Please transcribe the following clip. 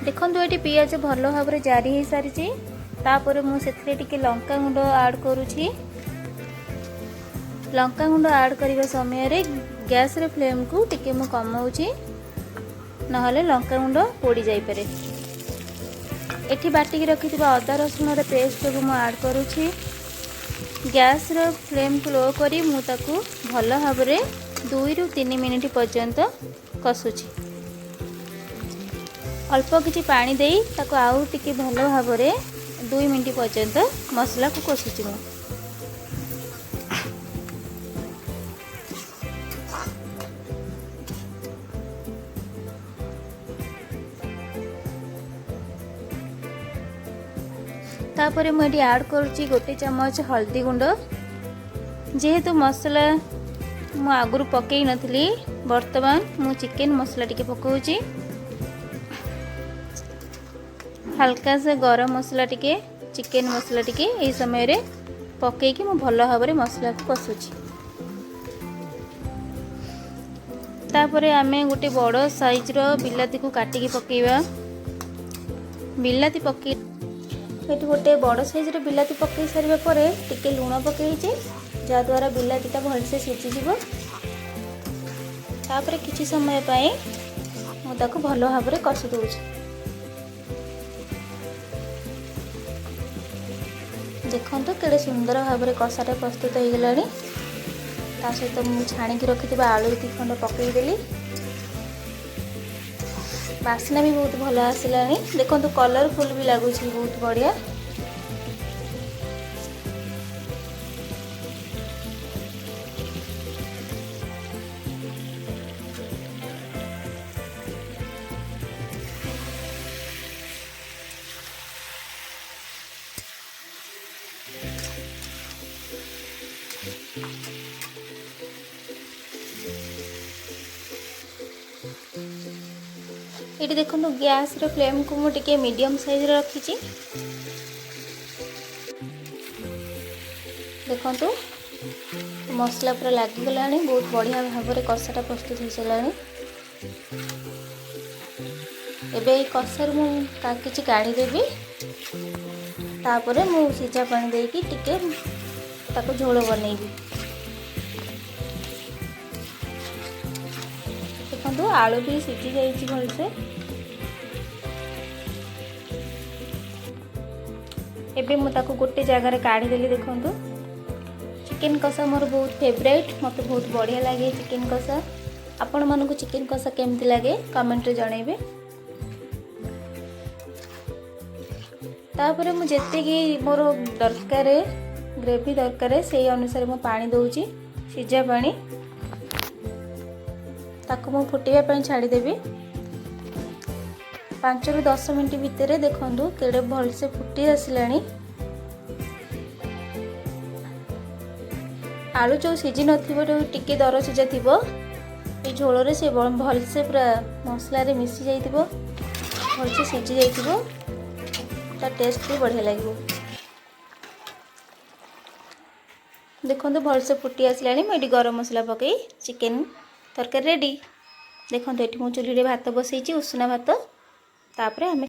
देखो ये पियाज भल भाव में जारी हो सारी तापर मुझे टिके लंका गुंड आड करुँची। लंका गुंड आड करने समय रे गैस रे फ्लेम को टिके मु कमाऊँची नहले लंका गुंड पोड़ी जाई पारे। एठी बाटिकी रखिथिबा अदा रसुण रे पेस्ट को मु आड करुँची। गैस रे फ्लेम को लो करी मु ताकू भल भाव में 2 ରୁ 3 मिनिट पर्यंत कषुची। अल्प किछि पानी देई ताकू आउ टिके भल भाव में 2 मिनिट पर्यंत मसला को कषुची। मु तापर मुझे ऐड करुँची 1 चम्मच हल्दी गुंड। जेहेतु मसला मु आगुरी पकई नथली वर्तमान मु चिकेन मसला टिके पकाउची। हल्का से गरम मसला टिके चिकेन मसला टिके एई समय रे पकई कि मु भल भाव में मसला को कषुची। तापरे आमे गोटे बड़ साइज रो बिलाती को काटिकी पकेइबा। बिलाती पकई ये गोटे बड़ साइज रो बिलाती पकई सारिबा परे टिके लूण पकईचे जद्वारा बिलातीटा भलसे सीझीज। तापर किसी समय पाई मुझे भल भाव में कषि दूँ। देखो केड़े सुंदर भाव में कषाटा प्रस्तुत हो गला। ता सहित मुझे छाणिकी रखिथिबा आलू 2 खंड पकईदेली। बास्ना भी बहुत भल आसला। देखो कलरफुल भी लगुच बहुत बढ़िया। ये देखो गैस रे फ्लेम को मुझे मीडियम साइज रखी। देखो मसला पूरा लगिगला बहुत बढ़िया भाव में कषाटा प्रस्तुत हो सारा। एबे कषार मुझे काढ़ीदेवी। तापर मु सीझा पानी देकी टिके ताको झोल बनैबी। देखो आलू भी सीझी जाइए भलसे। एबे मु ताको गोटे जगार काढ़ीदेली। देखो चिकेन कषा मोर बहुत फेवरेट। मत बहुत बढ़िया लगे चिकेन कषा। आपण मानक चिकेन कषा केमती लगे कमेंट रे जणेबे। तापर मु जेतेकी मोर दरकार ग्रेवी दरकार से अनुसार मु पानी दउची सीझा पानी। ताको मु फुटिबा पई छाड़ीदेवी। 5 ରୁ 10 मिनिट भितर देखो केड़े भलसे फुटी आसलानी। आलू जो सीझी नथिबो टिके दर सीझा थिबो ए झोल रे से भलसे पूरा मसला रे मिसी जाइथिबो भलसे सीझी जाइथिबो। ता टेस्ट भी बढ़िया लगे। देखो भलसे फुटी आसलानी। मुझे गरम मसला पकई चिकेन तरकारी रेडी। देखो ये चूल्ही भात बसई उषुना भात। तापर आमे